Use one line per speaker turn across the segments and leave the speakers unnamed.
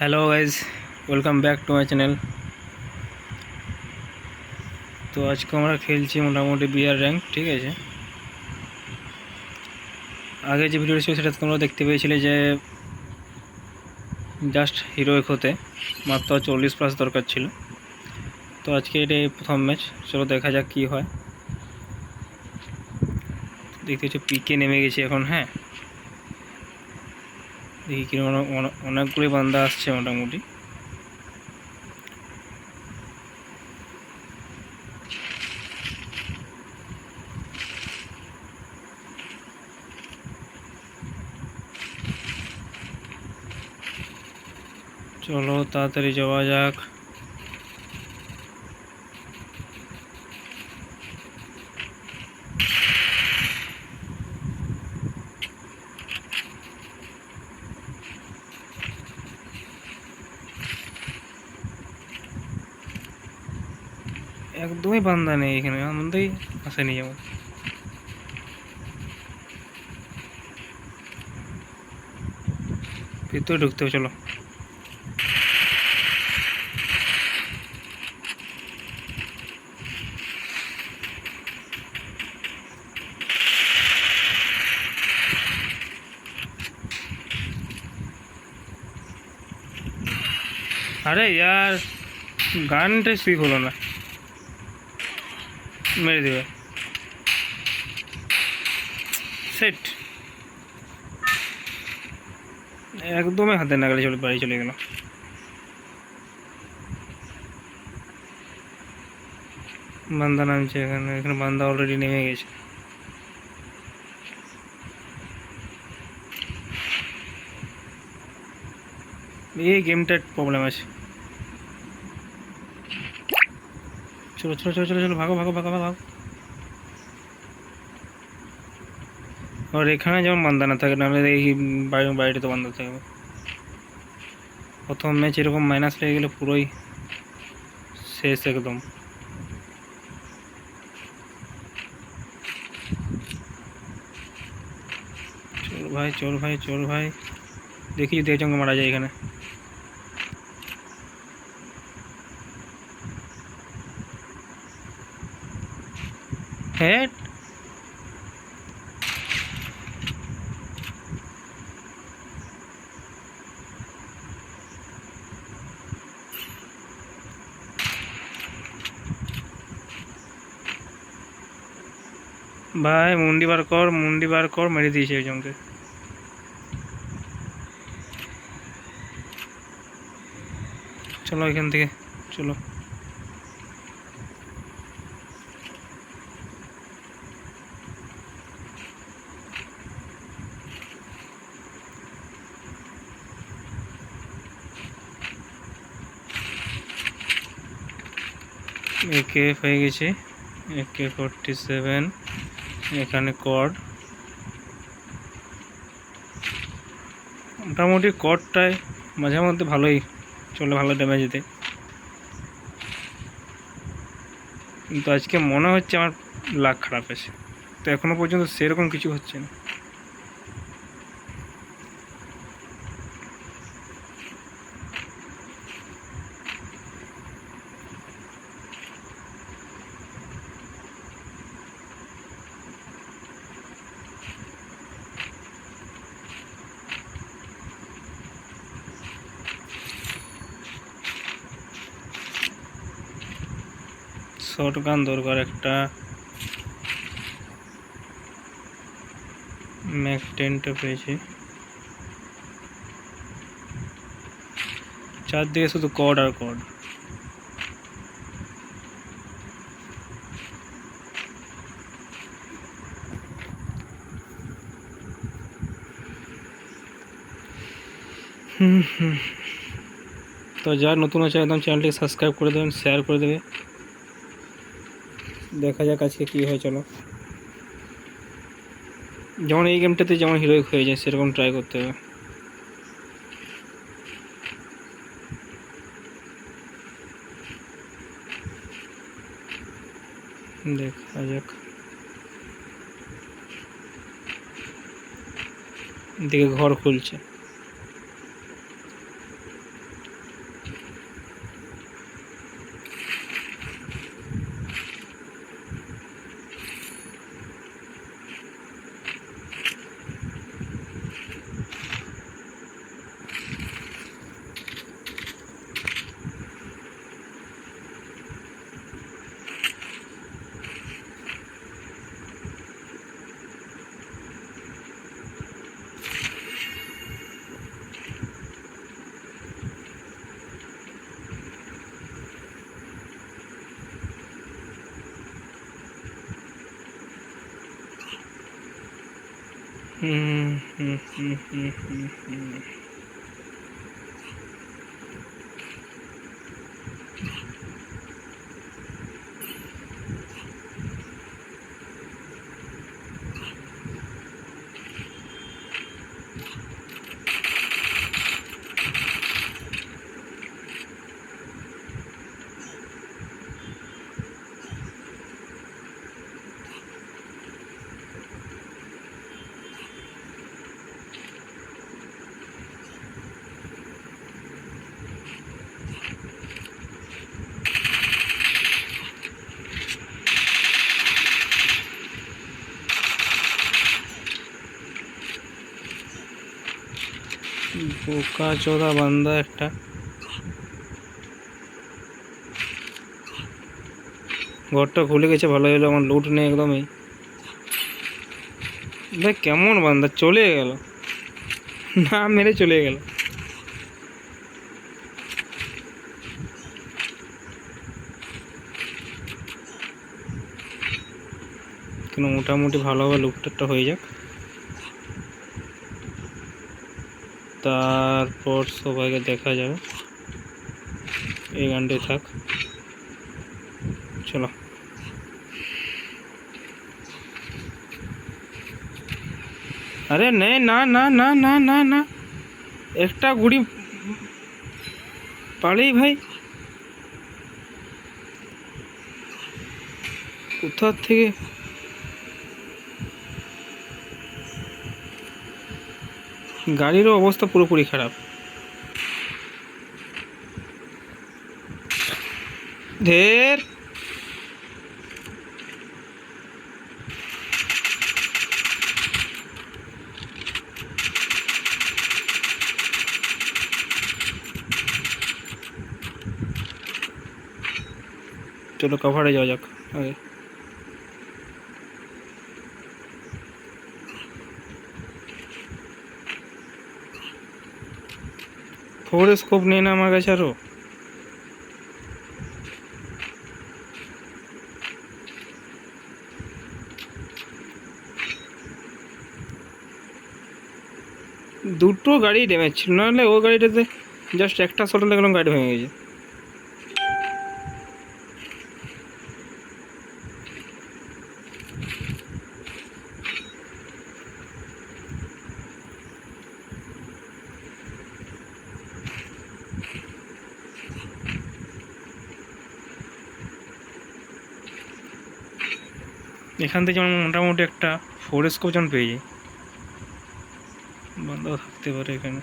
Hello guys, welcome back to my channel. তো আজকে আমরা খেলছি মোটামুটি বিআর র্যাঙ্ক, ঠিক আছে। আগে যে ভিডিওটা ছিল সেটা তোমরা দেখতে পেয়েছিলে যে জাস্ট হিরোইক হতে মাত্র 40+ দরকার ছিল। তো আজকে এটাই প্রথম ম্যাচ, চলো দেখা যাক কী হয়। দেখতে হচ্ছে পিকে নেমে গেছি এখন। হ্যাঁ, দেখি কিরকম অনেকগুলোই বান্দা আসছে মোটামুটি। চলো তাড়াতাড়ি যাওয়া যাক। একদমই বান্দা নেই এখানে, আমাদেরই আসেনি যেমন। ভিতরে ঢুকতে হবে, চলো। আরে ইয়ার, গানটা ঠিক হলো না, মেরে দেবে। সেট একদমই হাতে না গেলে চলে বাড়ি চলে গেল। বান্দা নামছে এখানে, এখানে বান্দা অলরেডি নেমে গেছে। এই গেমটার প্রবলেম আছে। চলো চলো চলো চলো চলো, ভাগো ভাগো ভাগো ভাগো। আর এখানে যেমন বান্দা না থাকে, নাহলে এই বাড়িতে তো বান্দা থাকবে। প্রথম ম্যাচ এরকম মাইনাস লেগে গেলে পুরোই শেষ একদম। চল ভাই চল ভাই চল ভাই, দেখি যদি একজনকে মারা যায় এখানে। হ্যাঁ, ভাই মুন্ডি বার কর, মেরে দিয়েছে একজনকে। চলো এখান থেকে চলো। একে হয়ে গেছে, AK-47, এখানে কর্ড। মোটামুটি কর্ডটায় মাঝে মধ্যে ভালোই চলে, ভালো ড্যামেজ দিতে। কিন্তু আজকে মনে হচ্ছে আমার লাক খারাপ আছে, তো এখনো পর্যন্ত সেরকম কিছু হচ্ছে না। শর্ট গান দরকার একটা। ম্যাক 10টা পেয়েছি। চারদিকে শুধু কর্ড আর কর্ড। তো যারা নতুন আছে একদম চ্যানেলটিকে সাবস্ক্রাইব করে দেবেন, শেয়ার করে দেবে। দেখা যাক আজকে কী হয়। চলো, যেমন এই গেমটাতে যেমন হিরোইক হয়ে যায় সেরকম ট্রাই করতে হবে। দেখা যাক। দিকে ঘর খুলছে। বোকা চোদা বান্দা একটা। ঘরটা খুলে গেছে, ভালো হলো, আমার লুট নেই একদমই। দেখ কেমন বান্দা, চলে গেল, না মেরে চলে গেল। কিন্তু মোটামুটি ভালোভাবে লুটটা হয়ে যাক, তারপর সবাইকে দেখা যাবে। এই গানটাই থাক, চলো। আরে নেই, না না না না না না, একটা গুড়ি পারেই ভাই, কোথা থেকে গাড়িরও অবস্থা পুরোপুরি খারাপ। ঢের চলো কভারে যাওয়া যাক আগে। ফোর স্কোপ নেই না আমার কাছে আরো। দুটো গাড়ি ড্যামেজ ছিল, নাহলে ও গাড়িটাতে জাস্ট একটা শট লাগলাম, গাড়ি ভেঙে গেছে। এখান থেকে যেমন মোটামুটি একটা ফোর স্কোপ যেমন পেয়ে যাই, বন্ধ থাকতে পারে এখানে।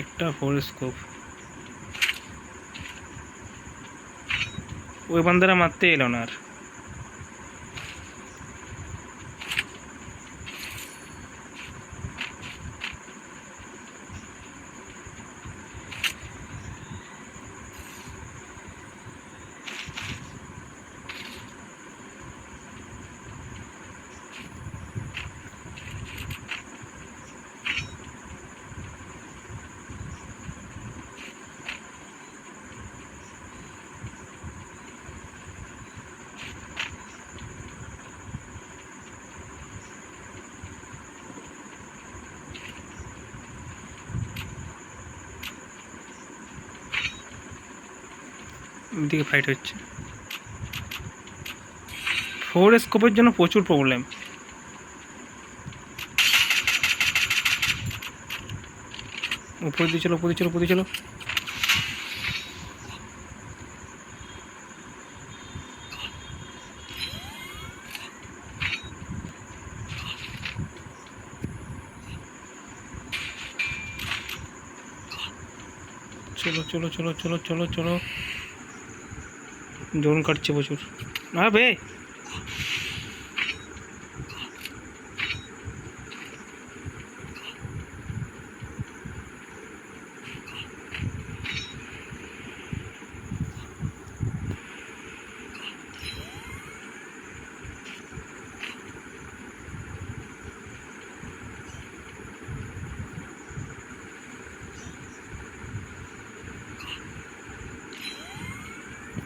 একটা ফোর স্কোপ, ওই বান্দারা মারতে এলো না আর। দিকে ফাইট হচ্ছে, ফোর স্কোপের জন্য প্রচুর প্রবলেম। উপর দিয়ে চলো, উপর দিয়ে চলো, উপর দিয়ে চলো। চলো চলো চলো চলো চলো চলো, জোন কাটছে প্রচুর। না বে,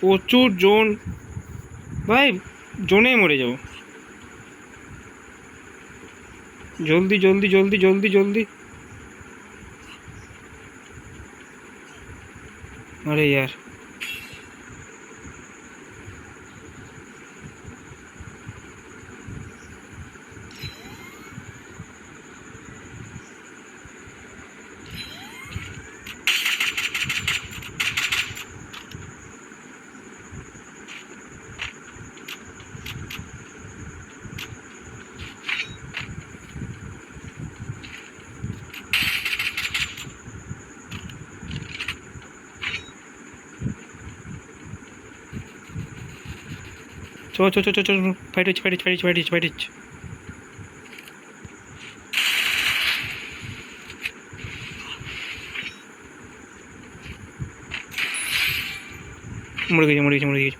প্রচুর জোন ভাই, জোনেই মরে যাবো। জলদি জলদি জলদি জলদি জলদি। अरे यार चलो चलो चलो चलो fight fight fight fight fight মরে গেছে মরে গেছে মরে গেছে।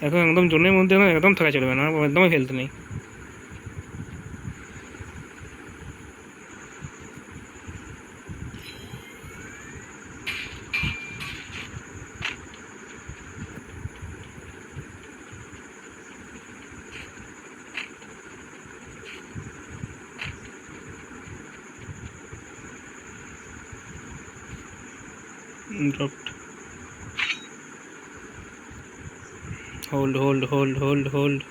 এখন একদম জোনের মধ্যে না, একদম থাকা চলবে না, একদমই হেলথ নেই। Dropped. Hold, hold, hold, hold, hold.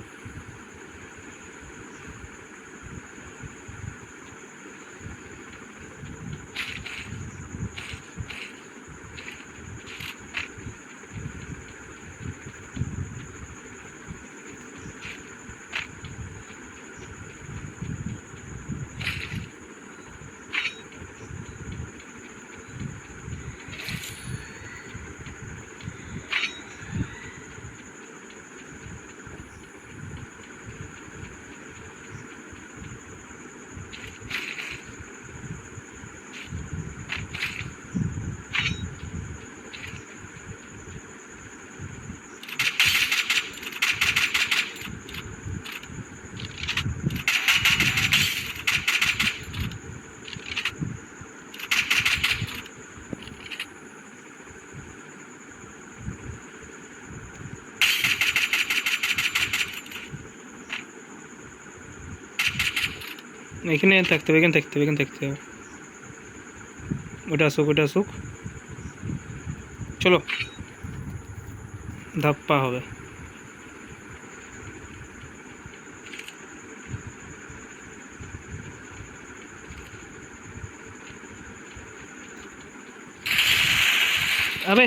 এখানে থাকতে হবে, এখানে থাকতে হবে, এখানে থাকতে হবে। ওটা আসুক, ওটা আসুক, চলো ধাপ্পা হবে। আবে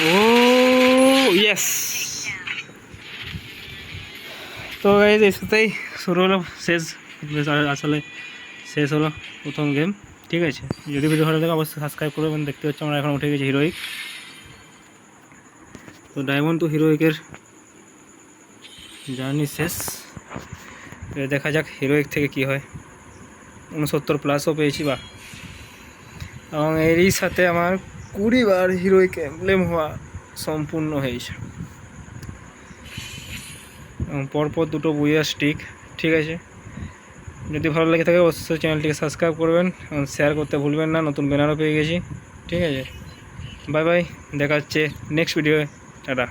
ও ইয়েস। তো গাইজ এর সাথেই শুরু হলো শেষ, আসলে শেষ হলো প্রথম গেম। ঠিক আছে, যদি ভিডিও ভালো লাগে অবশ্যই সাবস্ক্রাইব করবেন। দেখতে হচ্ছে আমরা এখন উঠে গেছি হিরোইক। তো ডায়মন্ড টু হিরোইকের জার্নি শেষ। দেখা যাক হিরোইক থেকে কি হয়। 69+ও পেয়েছি বা, এবং এরই সাথে আমার 20 বার হিরোইক এমব্লেম হওয়া সম্পূর্ণ হয়েছে, এবং পরপর 2টো বুইয়া স্টিক। ঠিক আছে, যদি ভালো লাগে থাকে অবশ্যই চ্যানেলটিকে সাবস্ক্রাইব করবেন এবং শেয়ার করতে ভুলবেন না। নতুন ব্যানারও পেয়ে গেছি। ঠিক আছে, বাই বাই, দেখা হচ্ছে নেক্সট ভিডিওয়ে। টাটা।